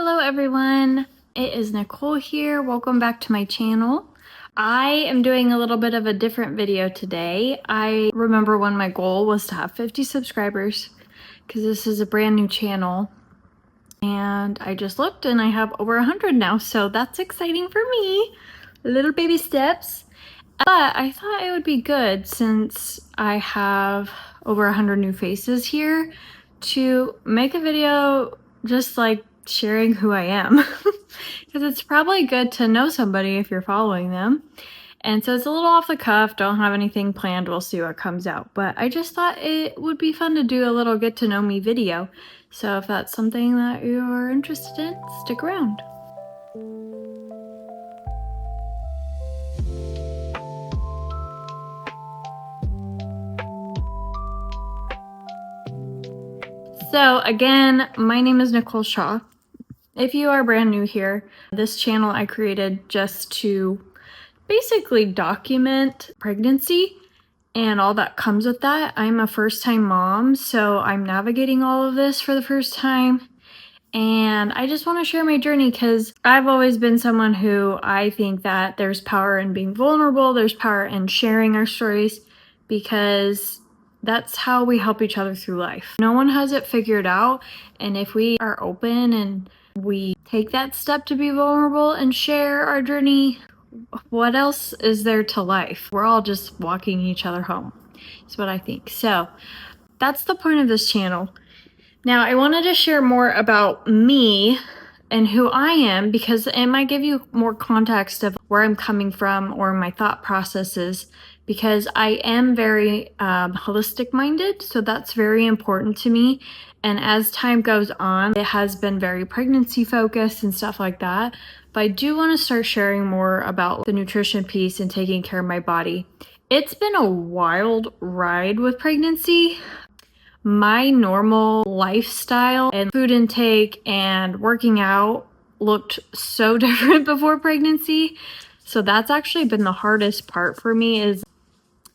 Hello everyone, it is Nicole here. Welcome back to my channel. I am doing a little bit of a different video today. I remember when my goal was to have 50 subscribers because this is a brand new channel, and I just looked and I have over 100 now, so that's exciting for me. Little baby steps. But I thought it would be good, since I have over 100 new faces here, to make a video just like sharing who I am. Because it's probably good to know somebody if you're following them. And so it's a little off the cuff, don't have anything planned, we'll see what comes out. But I just thought it would be fun to do a little get to know me video. So if that's something that you're interested in, stick around. So again, my name is Nicole Shaw. If you are brand new here, this channel I created just to basically document pregnancy and all that comes with that. I'm a first-time mom, so I'm navigating all of this for the first time. And I just want to share my journey because I've always been someone who I think that there's power in being vulnerable, there's power in sharing our stories, because that's how we help each other through life. No one has it figured out, and if we are open and we take that step to be vulnerable and share our journey, what else is there to life? We're all just walking each other home. That's what I think. So that's the point of this channel. Now, I wanted to share more about me and who I am, because it might give you more context of where I'm coming from or my thought processes, because I am very holistic minded, so that's very important to me. And as time goes on, it has been very pregnancy focused and stuff like that. But I do want to start sharing more about the nutrition piece and taking care of my body. It's been a wild ride with pregnancy. My normal lifestyle and food intake and working out looked so different before pregnancy. So that's actually been the hardest part for me. Is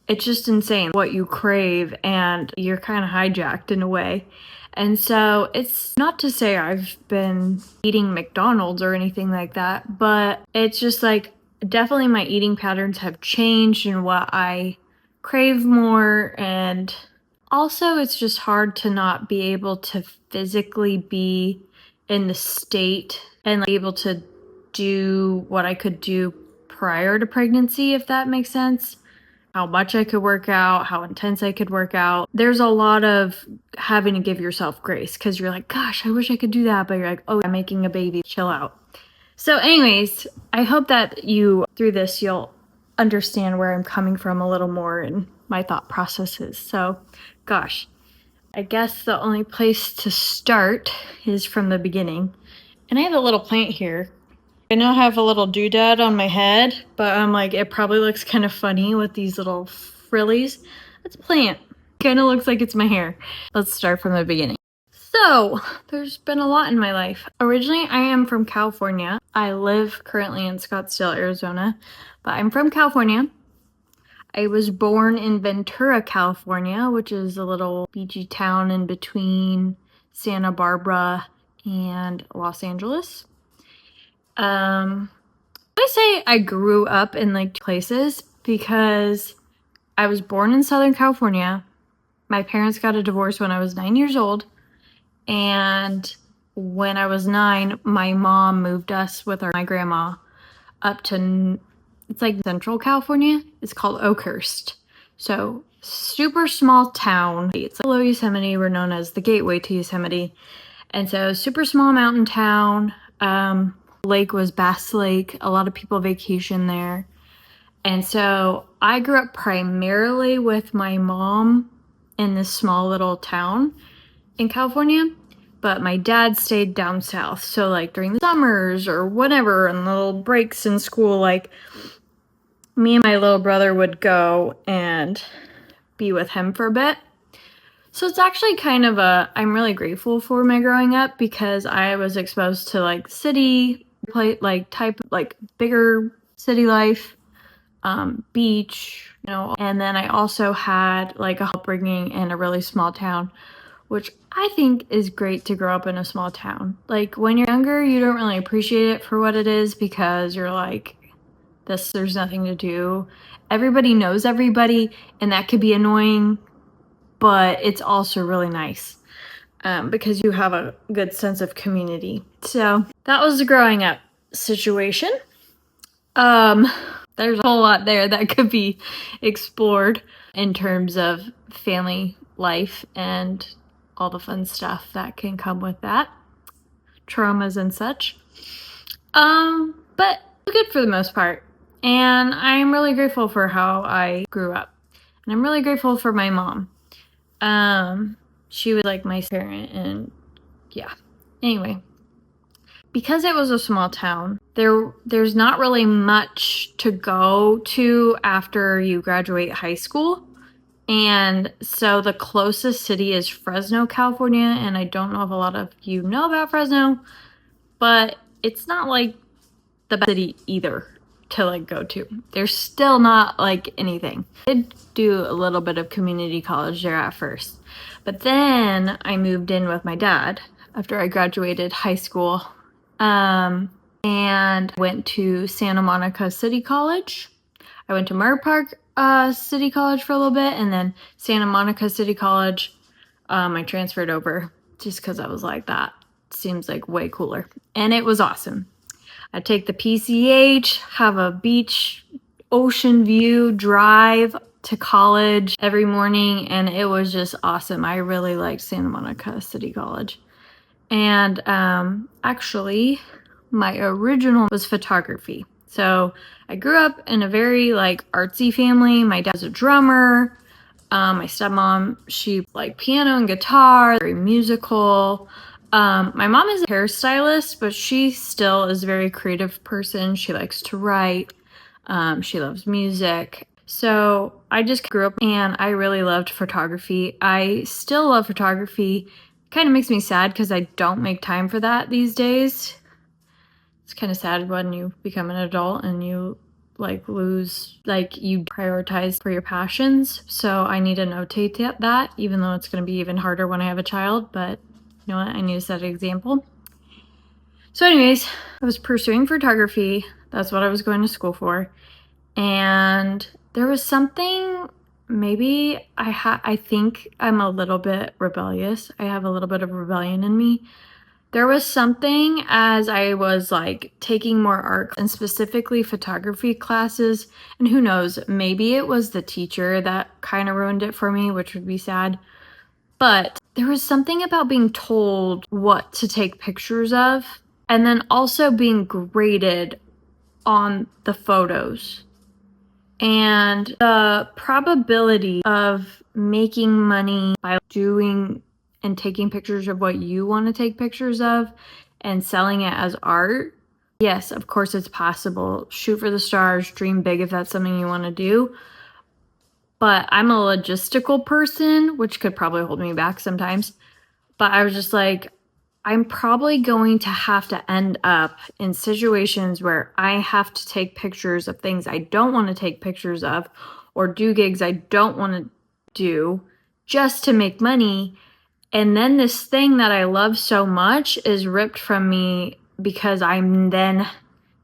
it's just insane what you crave, and you're kind of hijacked in a way. And so it's not to say I've been eating McDonald's or anything like that, but it's just like definitely my eating patterns have changed and what I crave more. And also it's just hard to not be able to physically be in the state and like, able to do what I could do prior to pregnancy, if that makes sense. How much I could work out, how intense I could work out. There's a lot of having to give yourself grace, because you're like, gosh, I wish I could do that. But you're like, oh, I'm making a baby, chill out. So anyways, I hope that through this, you'll understand where I'm coming from a little more in my thought processes. So gosh, I guess the only place to start is from the beginning. And I have a little plant here. I now have a little doodad on my head, but I'm like, it probably looks kind of funny with these little frillies. It's a plant. Kind of looks like it's my hair. Let's start from the beginning. So, there's been a lot in my life. Originally, I am from California. I live currently in Scottsdale, Arizona, but I'm from California. I was born in Ventura, California, which is a little beachy town in between Santa Barbara and Los Angeles. I say I grew up in like places because I was born in Southern California. My parents got a divorce when I was 9 years old. And when I was 9, my mom moved us with my grandma up to, it's like Central California. It's called Oakhurst. So super small town. It's below Yosemite. We're known as the gateway to Yosemite. And so super small mountain town. Lake was Bass Lake. A lot of people vacation there. And so I grew up primarily with my mom in this small little town in California, but my dad stayed down south. So like during the summers or whatever, and little breaks in school, like me and my little brother would go and be with him for a bit. So it's actually kind of I'm really grateful for my growing up, because I was exposed to like city bigger city life, beach, and then I also had like a upbringing in a really small town which I think is great to grow up in a small town. Like when you're younger, you don't really appreciate it for what it is because you're like, there's nothing to do. Everybody knows everybody, and that could be annoying, but it's also really nice because you have a good sense of community. So that was the growing up situation. There's a whole lot there that could be explored in terms of family life and all the fun stuff that can come with that, traumas and such. But good for the most part. And I'm really grateful for how I grew up. And I'm really grateful for my mom. She was like my parent, and yeah. Anyway, because it was a small town, there's not really much to go to after you graduate high school. And so the closest city is Fresno, California, and I don't know if a lot of you know about Fresno, but it's not like the best city either to like go to. There's still not like anything. I did do a little bit of community college there at first, but then I moved in with my dad after I graduated high school, and went to Santa Monica City College. I went to Mer Park City College for a little bit, and then Santa Monica City College, I transferred over just because I was like, that seems like way cooler. And it was awesome. I take the PCH, have a beach, ocean view, drive to college every morning, and it was just awesome. I really liked Santa Monica City College. And actually, my original was photography. So I grew up in a very like artsy family. My dad was a drummer. My stepmom, she liked piano and guitar, very musical. My mom is a hairstylist, but she still is a very creative person. She likes to write. She loves music. So I just grew up and I really loved photography. I still love photography. Kind of makes me sad because I don't make time for that these days. It's kind of sad when you become an adult and you like lose, like you prioritize for your passions. So I need to notate that, even though it's going to be even harder when I have a child, but you know what? I need to set an example. So anyways, I was pursuing photography. That's what I was going to school for. And there was something, maybe I think I'm a little bit rebellious. I have a little bit of rebellion in me. There was something as I was like taking more art and specifically photography classes, and who knows, maybe it was the teacher that kind of ruined it for me, which would be sad. But there was something about being told what to take pictures of and then also being graded on the photos. And the probability of making money by doing and taking pictures of what you want to take pictures of and selling it as art, yes, of course it's possible. Shoot for the stars, dream big if that's something you want to do. But I'm a logistical person, which could probably hold me back sometimes. But I was just like, I'm probably going to have to end up in situations where I have to take pictures of things I don't want to take pictures of or do gigs I don't want to do just to make money. And then this thing that I love so much is ripped from me because I'm then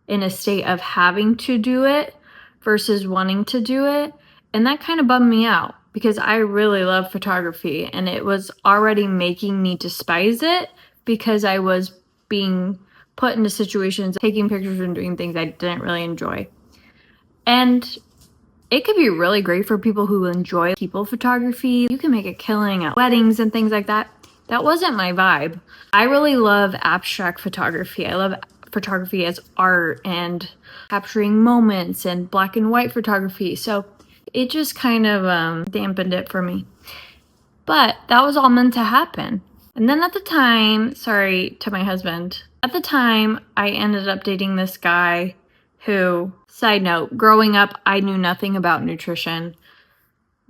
in a state of having to do it versus wanting to do it. And that kind of bummed me out because I really love photography and it was already making me despise it because I was being put into situations, taking pictures and doing things I didn't really enjoy. And it could be really great for people who enjoy people photography. You can make a killing at weddings and things like that. That wasn't my vibe. I really love abstract photography. I love photography as art and capturing moments and black and white photography. So it just kind of dampened it for me. But that was all meant to happen. And then at the time, sorry to my husband, at the time I ended up dating this guy who, side note, growing up, I knew nothing about nutrition.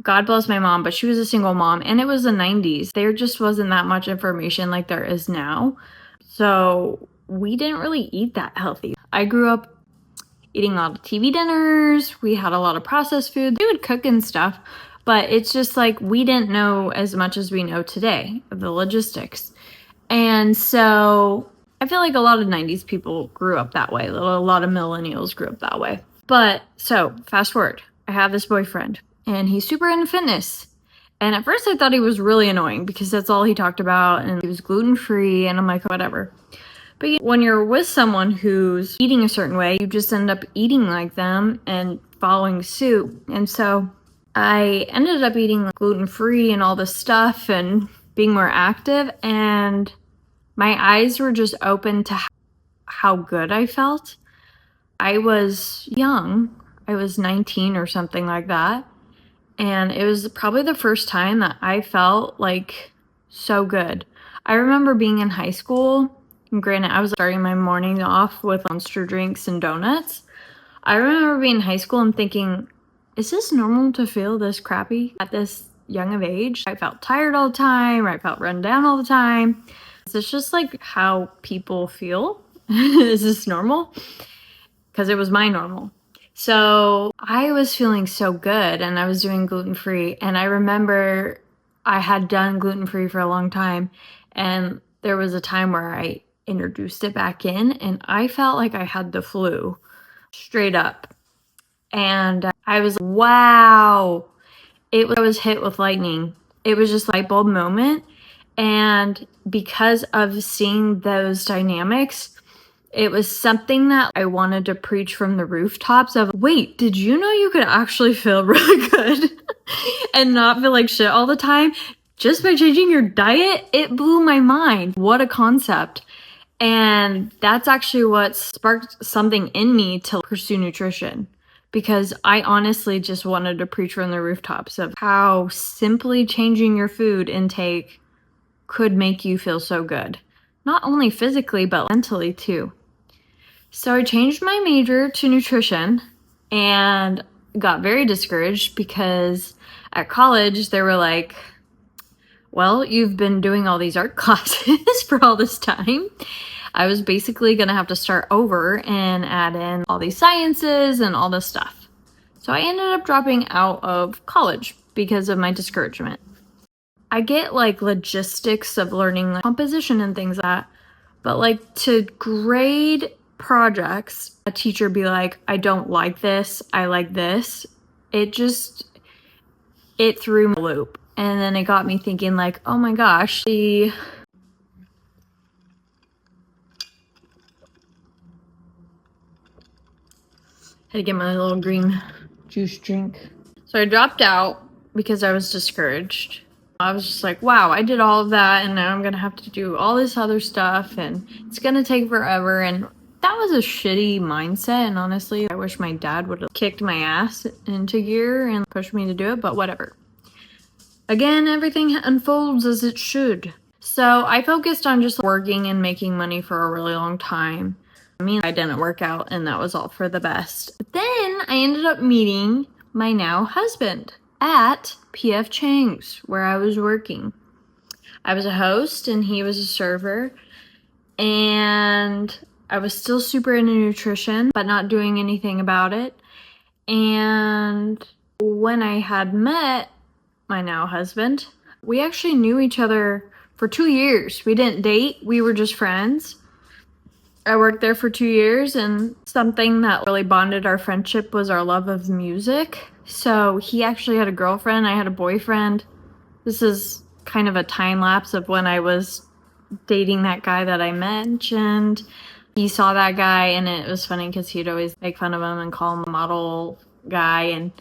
God bless my mom, but she was a single mom and it was the 90s. There just wasn't that much information like there is now. So we didn't really eat that healthy. I grew up eating a lot of TV dinners. We had a lot of processed food. We would cook and stuff, But it's just like we didn't know as much as we know today of the logistics. And so I feel like a lot of 90s people grew up that way. A lot of millennials grew up that way. But so fast forward, I have this boyfriend and he's super into fitness. And at first I thought he was really annoying because that's all he talked about and he was gluten-free and I'm like, whatever. But when you're with someone who's eating a certain way, you just end up eating like them and following suit. And so I ended up eating gluten-free and all this stuff and being more active, and my eyes were just open to how good I felt. I was young. I was 19 or something like that. And it was probably the first time that I felt like so good. I remember being in high school, and granted, I was starting my morning off with Monster drinks and donuts. I remember being in high school and thinking, is this normal to feel this crappy at this young of age? I felt tired all the time, or I felt run down all the time. Is this just like how people feel? Is this normal? Because it was my normal. So I was feeling so good and I was doing gluten-free. And I remember I had done gluten-free for a long time. And there was a time where I introduced it back in and I felt like I had the flu straight up. And I was, wow, I was hit with lightning. It was just a light bulb moment. And because of seeing those dynamics, it was something that I wanted to preach from the rooftops of, wait, did you know you could actually feel really good and not feel like shit all the time just by changing your diet? It blew my mind. What a concept. And that's actually what sparked something in me to pursue nutrition, because I honestly just wanted to preach from the rooftops of how simply changing your food intake could make you feel so good. Not only physically, but mentally too. So I changed my major to nutrition and got very discouraged because at college they were like, well, you've been doing all these art classes for all this time. I was basically going to have to start over and add in all these sciences and all this stuff. So I ended up dropping out of college because of my discouragement. I get like logistics of learning like composition and things like that, but like to grade projects, a teacher be like, I don't like this, I like this. It threw me a loop. And then it got me thinking like, oh my gosh, had to get my little green juice drink. So I dropped out because I was discouraged. I was just like, wow, I did all of that and now I'm gonna have to do all this other stuff and it's gonna take forever. And that was a shitty mindset, and honestly, I wish my dad would have kicked my ass into gear and pushed me to do it, but whatever. Again, everything unfolds as it should. So I focused on just working and making money for a really long time. I mean, I didn't work out and that was all for the best. But then I ended up meeting my now husband at P.F. Chang's, where I was working. I was a host and he was a server, and I was still super into nutrition, but not doing anything about it. And when I had met my now husband, we actually knew each other for 2 years. We didn't date, we were just friends. I worked there for 2 years, and something that really bonded our friendship was our love of music. So he actually had a girlfriend, I had a boyfriend. This is kind of a time lapse of when I was dating that guy that I mentioned. He saw that guy, and it was funny because he'd always make fun of him and call him a model guy, and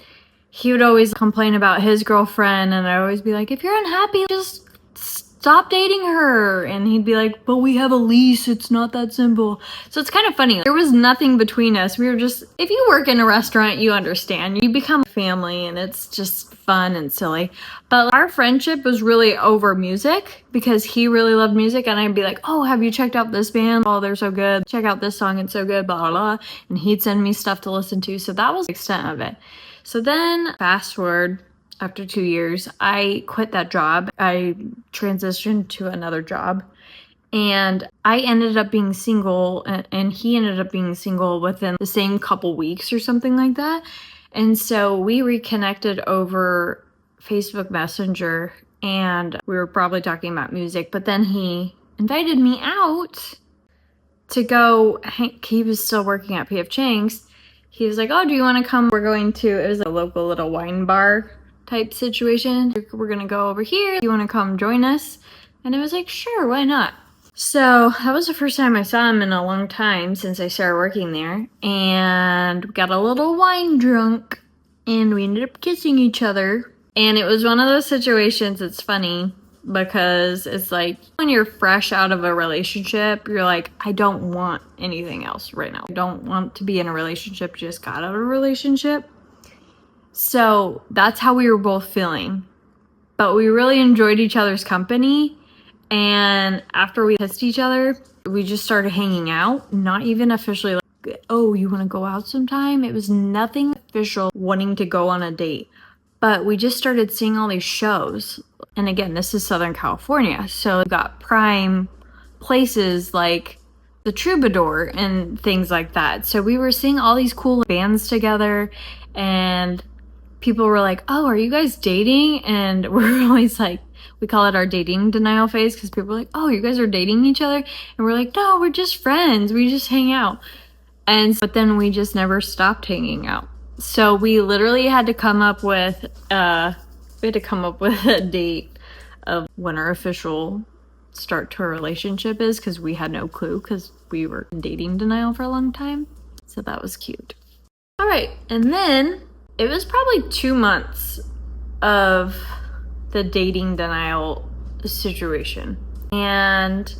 he would always complain about his girlfriend, and I'd always be like, if you're unhappy, just stop dating her. And he'd be like, but we have a lease, it's not that simple. So it's kind of funny. There was nothing between us. We were just, if you work in a restaurant, you understand. You become family and it's just fun and silly. But our friendship was really over music because he really loved music, and I'd be like, oh, have you checked out this band? Oh, they're so good. Check out this song, it's so good, blah, blah, blah. And he'd send me stuff to listen to. So that was the extent of it. So then fast forward, after 2 years, I quit that job. I transitioned to another job, and I ended up being single, and he ended up being single within the same couple weeks or something like that. And so we reconnected over Facebook Messenger, and we were probably talking about music, but then he invited me out to go. He was still working at P.F. Chang's. He was like, oh, do you want to come? We're going to, it was a local little wine bar type situation. We're going to go over here. You want to come join us? And I was like, sure, why not? So that was the first time I saw him in a long time since I started working there. And we got a little wine drunk and we ended up kissing each other. And it was one of those situations, it's funny because it's like when you're fresh out of a relationship, you're like, I don't want anything else right now. I don't want to be in a relationship, just got out of a relationship. So that's how we were both feeling. But we really enjoyed each other's company. And after we kissed each other, we just started hanging out. Not even officially like, oh, you want to go out sometime? It was nothing official wanting to go on a date. But we just started seeing all these shows. And again, this is Southern California. So we've got prime places like the Troubadour and things like that. So we were seeing all these cool bands together. And people were like, oh, are you guys dating? And we're always like, we call it our dating denial phase because people are like, oh, you guys are dating each other? And we're like, no, we're just friends. We just hang out. But then we just never stopped hanging out. So we literally had to come up with a date of when our official start to a relationship is, because we had no clue because we were in dating denial for a long time. So that was cute. All right. And then it was probably 2 months of the dating denial situation. And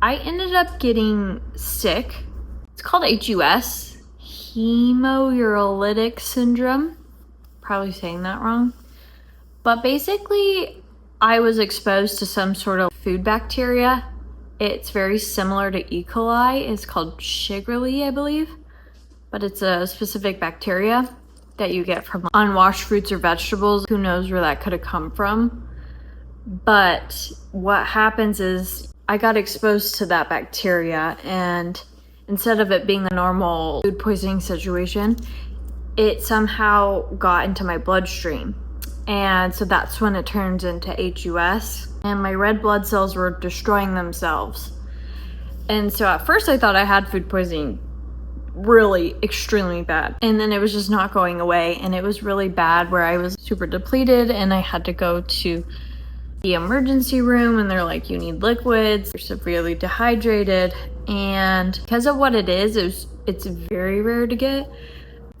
I ended up getting sick. It's called HUS, hemouralytic syndrome. Probably saying that wrong. But basically, I was exposed to some sort of food bacteria. It's very similar to E. coli. It's called Shigellia, I believe. But it's a specific bacteria that you get from unwashed fruits or vegetables. Who knows where that could have come from. But what happens is I got exposed to that bacteria, and instead of it being a normal food poisoning situation, it somehow got into my bloodstream. And so that's when it turns into HUS, and my red blood cells were destroying themselves. And so at first I thought I had food poisoning really extremely bad, and then it was just not going away, and it was really bad where I was super depleted and I had to go to the emergency room, and they're like, you need liquids, you're severely dehydrated. And because of what it is, it's very rare to get,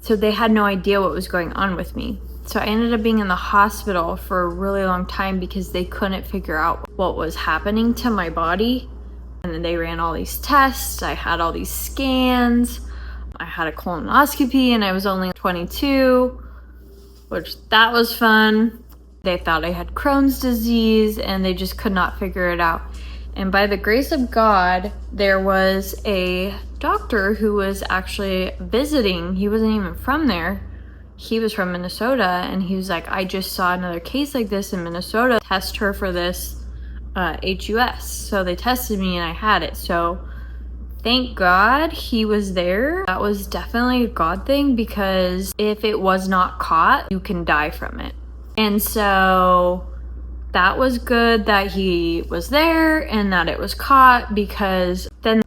so they had no idea what was going on with me. So I ended up being in the hospital for a really long time because they couldn't figure out what was happening to my body. And then they ran all these tests, I had all these scans, I had a colonoscopy, and I was only 22, which that was fun. They thought I had Crohn's disease, and they just could not figure it out. And by the grace of God, there was a doctor who was actually visiting. He wasn't even from there. He was from Minnesota, and he was like, I just saw another case like this in Minnesota. Test her for this HUS. So they tested me, and I had it. So thank God he was there. That was definitely a God thing, because if it was not caught, you can die from it. And so that was good that he was there and that it was caught, because then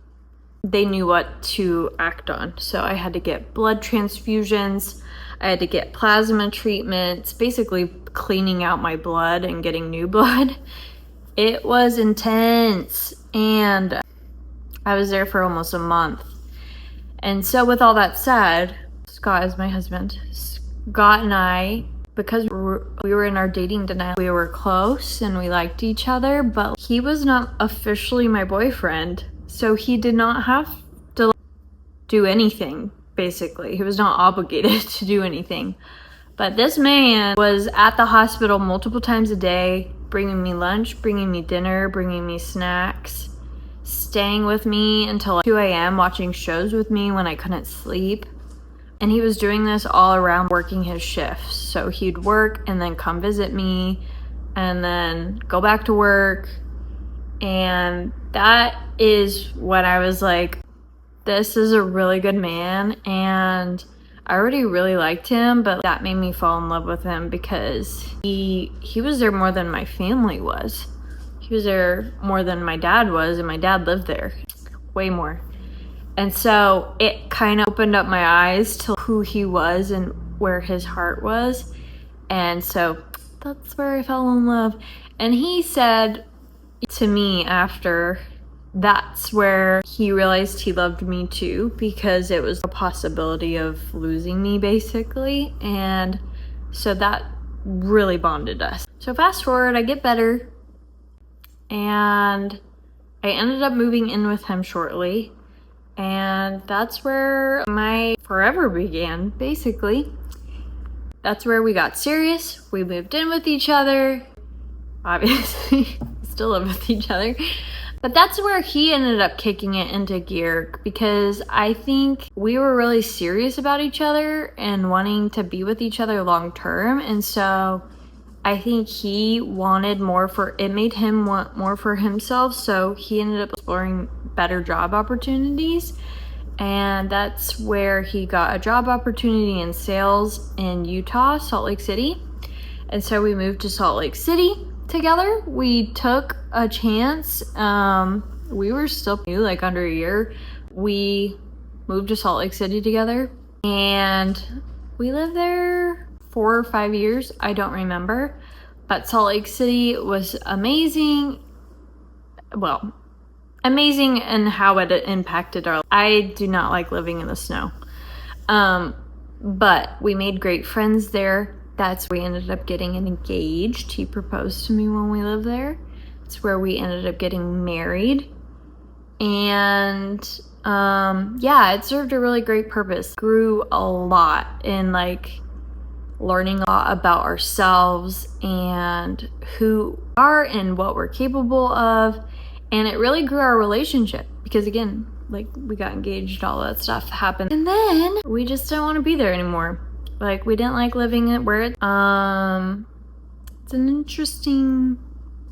they knew what to act on. So I had to get blood transfusions. I had to get plasma treatments, basically cleaning out my blood and getting new blood. It was intense, and I was there for almost a month. And so with all that said, Scott is my husband. Scott and I, because we were in our dating denial, we were close and we liked each other, but he was not officially my boyfriend. So he did not have to do anything, basically. He was not obligated to do anything. But this man was at the hospital multiple times a day, bringing me lunch, bringing me dinner, bringing me snacks, staying with me until like 2 a.m., watching shows with me when I couldn't sleep. And he was doing this all around working his shifts. So he'd work and then come visit me and then go back to work. And that is when I was like, this is a really good man. And I already really liked him, but that made me fall in love with him because he was there more than my family was. He was there more than my dad was, and my dad lived there way more. And so it kind of opened up my eyes to who he was and where his heart was. And so that's where I fell in love. And he said to me after, that's where he realized he loved me too, because it was a possibility of losing me basically. And so that really bonded us. So fast forward, I get better and I ended up moving in with him shortly. And that's where my forever began, basically. That's where we got serious. We moved in with each other. Obviously, still live with each other. But that's where he ended up kicking it into gear, because I think we were really serious about each other and wanting to be with each other long term. And so I think he wanted more it made him want more for himself. So he ended up exploring better job opportunities. And that's where he got a job opportunity in sales in Utah, Salt Lake City. And so we moved to Salt Lake City together. We took a chance. We were still new, like under a year. We moved to Salt Lake City together and we lived there 4 or 5 years. I don't remember, but Salt Lake City was amazing. Well, amazing in how it impacted our life. I do not like living in the snow. But we made great friends there. That's where we ended up getting engaged. He proposed to me when we lived there. It's where we ended up getting married. And yeah, it served a really great purpose. Grew a lot in like learning a lot about ourselves and who we are and what we're capable of. And it really grew our relationship because again, like we got engaged, all that stuff happened. And then we just didn't want to be there anymore. Like we didn't like living it where it's an interesting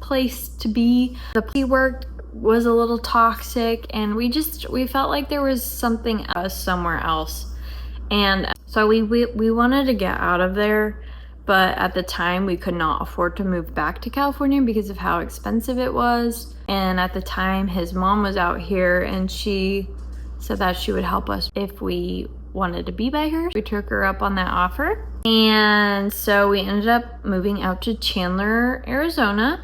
place to be. The place we worked was a little toxic and we felt like there was something else somewhere else. And so we wanted to get out of there, but at the time we could not afford to move back to California because of how expensive it was. And at the time his mom was out here and she said that she would help us if we wanted to be by her. We took her up on that offer. And so we ended up moving out to Chandler, Arizona.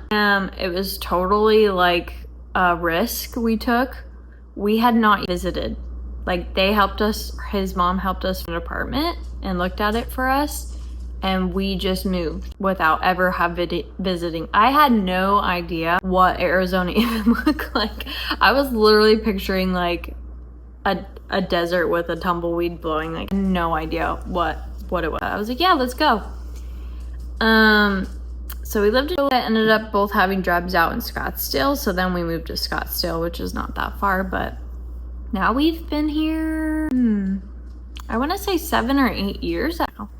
It was totally like a risk we took. We had not visited. Like they helped us, his mom helped us find an apartment and looked at it for us. And we just moved without ever visiting. I had no idea what Arizona even looked like. I was literally picturing like a desert with a tumbleweed blowing, like no idea what it was. I was like, yeah, let's go. So we lived in it, ended up both having jobs out in Scottsdale. So then we moved to Scottsdale, which is not that far, but now we've been here, I want to say 7 or 8 years now.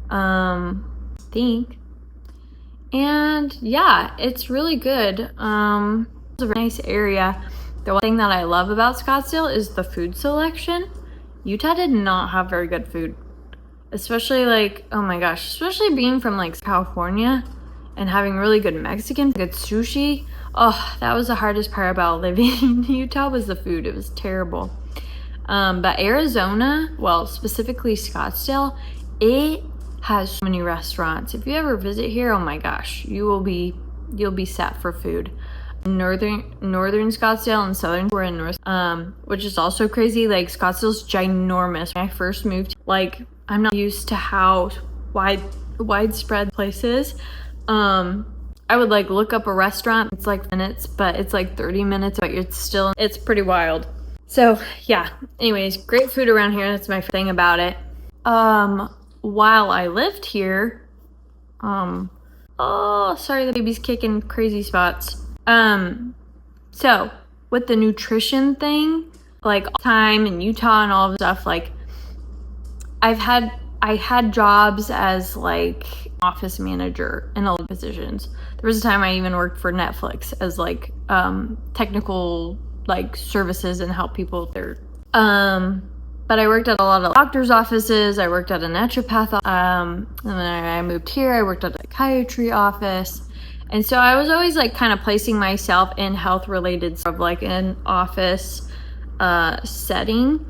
I think. And yeah, it's really good. It's a very nice area. The one thing that I love about Scottsdale is the food selection. Utah did not have very good food. Especially like, oh my gosh, especially being from like California and having really good Mexican, good sushi. Oh, that was the hardest part about living in Utah was the food. It was terrible. But Arizona, well, specifically Scottsdale, it has so many restaurants. If you ever visit here, oh my gosh, you'll be set for food. Northern Scottsdale and southern we're in north, which is also crazy. Like Scottsdale's ginormous. When I first moved, like I'm not used to how widespread the place is. I would like look up a restaurant. It's like minutes, but it's like 30 minutes, but it's pretty wild. So yeah, anyways, great food around here. That's my thing about it. While I lived here, oh, sorry, the baby's kicking crazy spots. So with the nutrition thing, like time in Utah and all the stuff, like I had jobs as like office manager in a lot of positions. There was a time I even worked for Netflix as like technical like services and help people there. But But I worked at a lot of doctor's offices. I worked at a naturopath. And then I moved here. I worked at a psychiatry office. And so I was always like kind of placing myself in health related sort of like an office setting.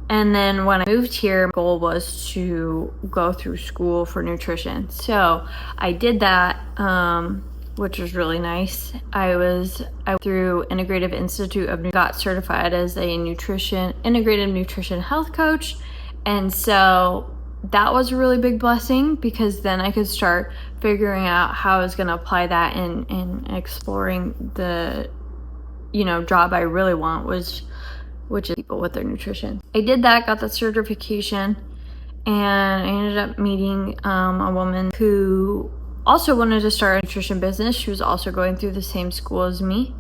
And then when I moved here, my goal was to go through school for nutrition. So I did that, which was really nice. I went through Integrative Institute of got certified as a integrative nutrition health coach. And so that was a really big blessing, because then I could start figuring out how I was going to apply that in exploring the, job I really want, which is people with their nutrition. I did that, got that certification, and I ended up meeting a woman who also wanted to start a nutrition business. She was also going through the same school as me,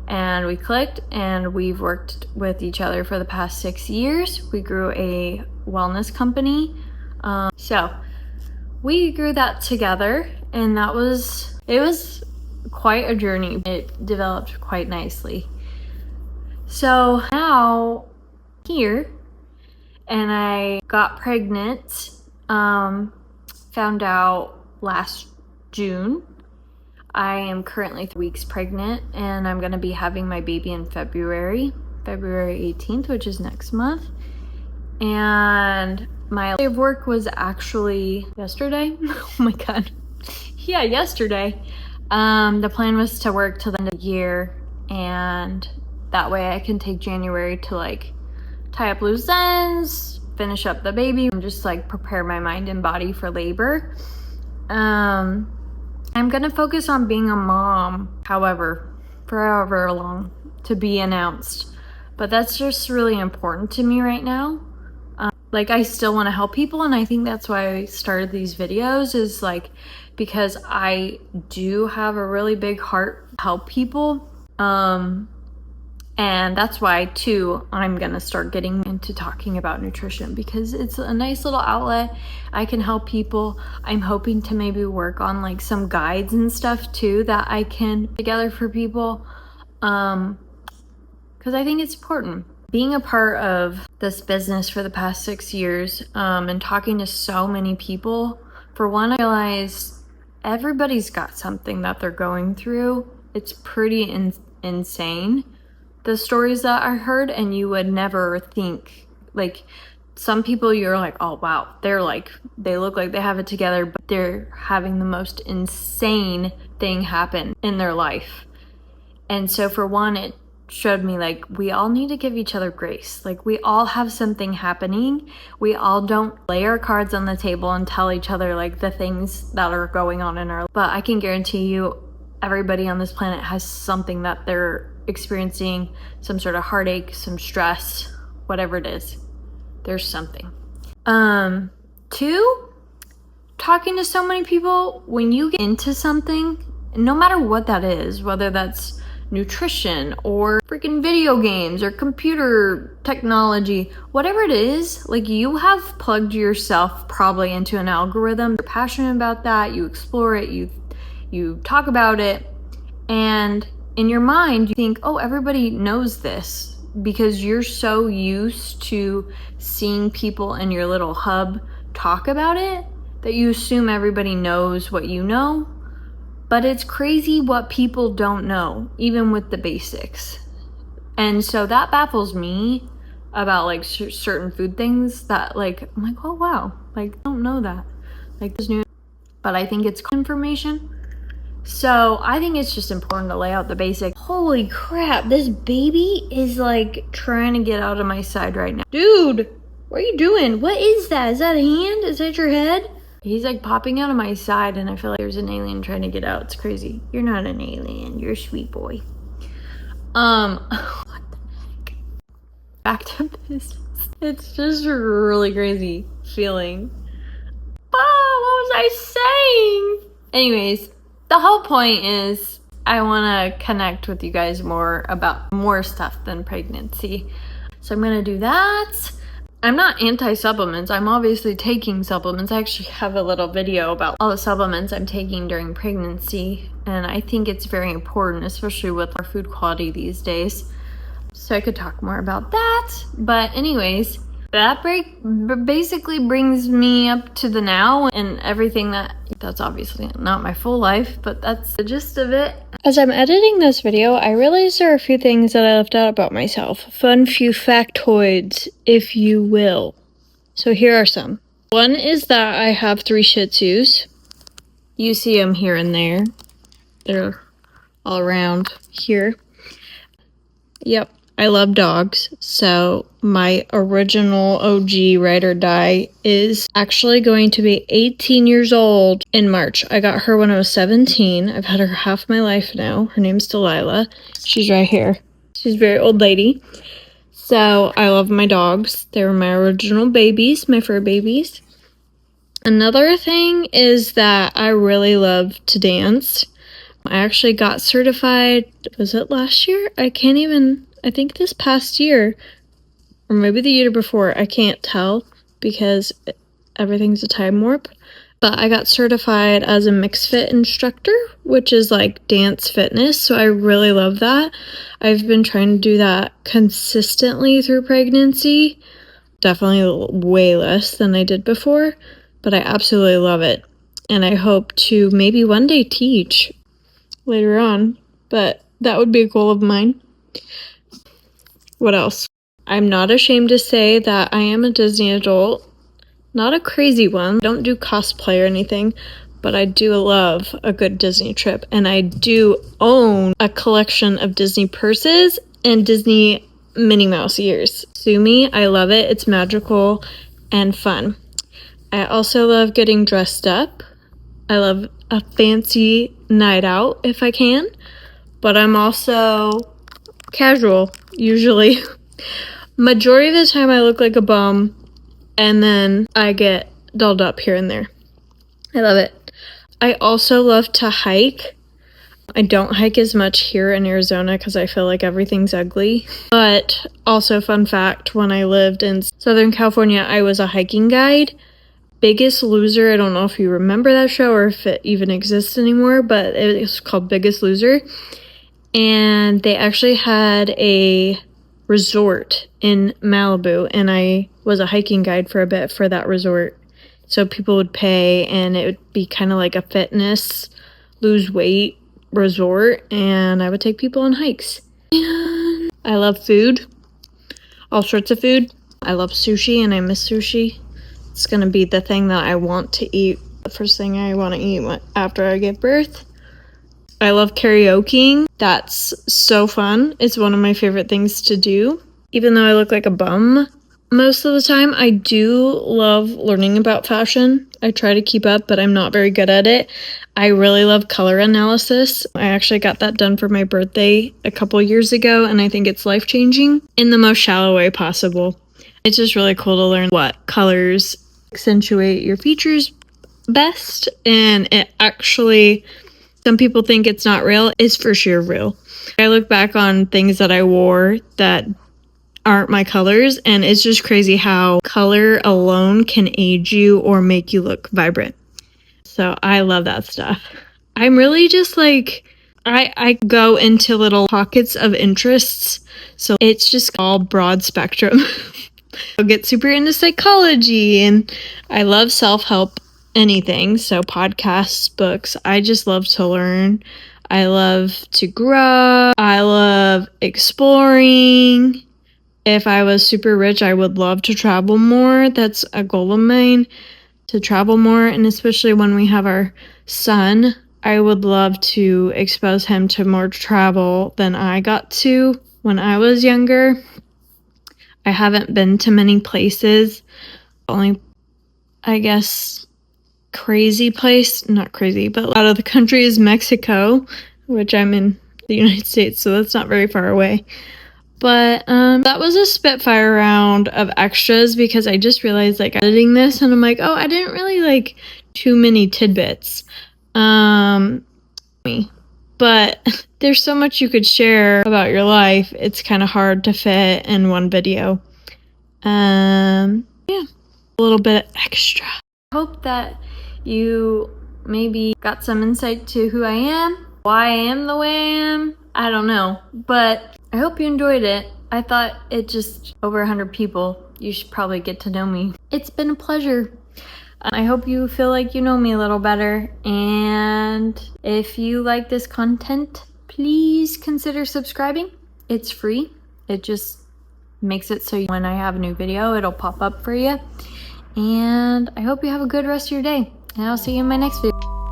and we clicked, and we've worked with each other for the past 6 years. We grew a wellness company. So we grew that together, and it was quite a journey. It developed quite nicely. So now here, and I got pregnant, found out last June. I am currently 3 weeks pregnant, and I'm gonna be having my baby in February 18th, which is next month. And my day of work was actually yesterday. Oh my God. Yeah, yesterday. The plan was to work till the end of the year, and that way I can take January to like tie up loose ends, finish up the baby, and just like prepare my mind and body for labor. I'm gonna focus on being a mom, however long, to be announced. But that's just really important to me right now. Like, I still want to help people, and I think that's why I started these videos, is like because I do have a really big heart to help people. And that's why too I'm gonna start getting into talking about nutrition, because it's a nice little outlet. I can help people. I'm hoping to maybe work on like some guides and stuff too that I can put together for people, because I think it's important. Being a part of this business for the past 6 years, and talking to so many people, for one, I realized everybody's got something that they're going through. It's pretty insane, the stories that I heard, and you would never think, like, some people you're like, oh wow, they look like they have it together, but they're having the most insane thing happen in their life. And so for one, it showed me like we all need to give each other grace. Like, we all have something happening. We all don't lay our cards on the table and tell each other like the things that are going on in our life. But I can guarantee you everybody on this planet has something that they're experiencing, some sort of heartache, some stress, whatever it is. There's something. Two, talking to so many people, when you get into something, no matter what that is, whether that's nutrition or freaking video games or computer technology, whatever it is, like, you have plugged yourself probably into an algorithm. You're passionate about that, you explore it, you talk about it, and in your mind you think, oh, everybody knows this, because you're so used to seeing people in your little hub talk about it that you assume everybody knows what you know. But it's crazy what people don't know, even with the basics. And so that baffles me about like certain food things that, like, I'm like, oh wow, like, I don't know that. Like, this new, but I think it's information. So I think it's just important to lay out the basics. Holy crap, this baby is like trying to get out of my side right now. Dude, what are you doing? What is that? Is that a hand? Is that your head? He's like popping out of my side, and I feel like there's an alien trying to get out. It's crazy. You're not an alien. You're a sweet boy. What the heck? Back to business. It's just a really crazy feeling. Oh, what was I saying? Anyways, the whole point is I want to connect with you guys more about more stuff than pregnancy. So I'm going to do that. I'm not anti-supplements. I'm obviously taking supplements. I actually have a little video about all the supplements I'm taking during pregnancy, and I think it's very important, especially with our food quality these days. So I could talk more about that. But anyways, basically brings me up to the now and everything that's obviously not my full life, but that's the gist of it. As I'm editing this video, I realized there are a few things that I left out about myself. Fun few factoids, if you will. So here are some. One is that I have 3 Shih Tzus. You see them here and there. They're all around here. Yep, I love dogs. So my original OG ride or die is actually going to be 18 years old in March. I got her when I was 17. I've had her half my life now. Her name's Delilah. She's right here. She's a very old lady. So I love my dogs. They were my original babies, my fur babies. Another thing is that I really love to dance. I actually got certified, was it last year? I think this past year, or maybe the year before, I can't tell because everything's a time warp. But I got certified as a mixed fit instructor, which is like dance fitness, so I really love that. I've been trying to do that consistently through pregnancy, definitely way less than I did before, but I absolutely love it. And I hope to maybe one day teach later on, but that would be a goal of mine. What else? I'm not ashamed to say that I am a Disney adult. Not a crazy one. I don't do cosplay or anything, but I do love a good Disney trip, and I do own a collection of Disney purses and Disney Minnie Mouse ears. Sue me, I love it. It's magical and fun. I also love getting dressed up. I love a fancy night out if I can, but I'm also casual usually. Majority of the time I look like a bum, and then I get dolled up here and there. I love it. I also love to hike. I don't hike as much here in Arizona because I feel like everything's ugly. But also, fun fact, when I lived in Southern California, I was a hiking guide. Biggest Loser, I don't know if you remember that show or if it even exists anymore, but it was called Biggest Loser. And they actually had a resort in Malibu, and I was a hiking guide for a bit for that resort. So people would pay, and it would be kind of like a fitness, lose weight resort, and I would take people on hikes. And I love food, all sorts of food. I love sushi, and I miss sushi. It's gonna be the thing that I want to eat, the first thing I want to eat after I give birth. I love karaokeing. That's so fun. It's one of my favorite things to do. Even though I look like a bum most of the time, I do love learning about fashion. I try to keep up, but I'm not very good at it. I really love color analysis. I actually got that done for my birthday a couple years ago, and I think it's life-changing in the most shallow way possible. It's just really cool to learn what colors accentuate your features best, and it actually, some people think it's not real, it's for sure real. I look back on things that I wore that aren't my colors, and it's just crazy how color alone can age you or make you look vibrant. So I love that stuff. I'm really just like, I go into little pockets of interests, so it's just all broad spectrum. I'll get super into psychology, and I love self-help anything, so podcasts, books. I just love to learn. I love to grow. I love exploring. If I was super rich, I would love to travel more. That's a goal of mine, to travel more, and especially when we have our son, I would love to expose him to more travel than I got to when I was younger. I haven't been to many places. Only, I guess, crazy place, not crazy, but out of the country is Mexico, which I'm in the United States, so that's not very far away. But that was a spitfire round of extras because I just realized, like, editing this, and I'm like, oh, I didn't really like too many tidbits. But there's so much you could share about your life. It's kind of hard to fit in one video. Yeah, a little bit extra. I hope that you maybe got some insight to who I am, why I am the way I am. I don't know, but I hope you enjoyed it. I thought it just over 100 people you should probably get to know me. It's been a pleasure. I hope you feel like you know me a little better, and if you like this content, please consider subscribing. It's free. It just makes it so when I have a new video, it'll pop up for you. And I hope you have a good rest of your day, and I'll see you in my next video.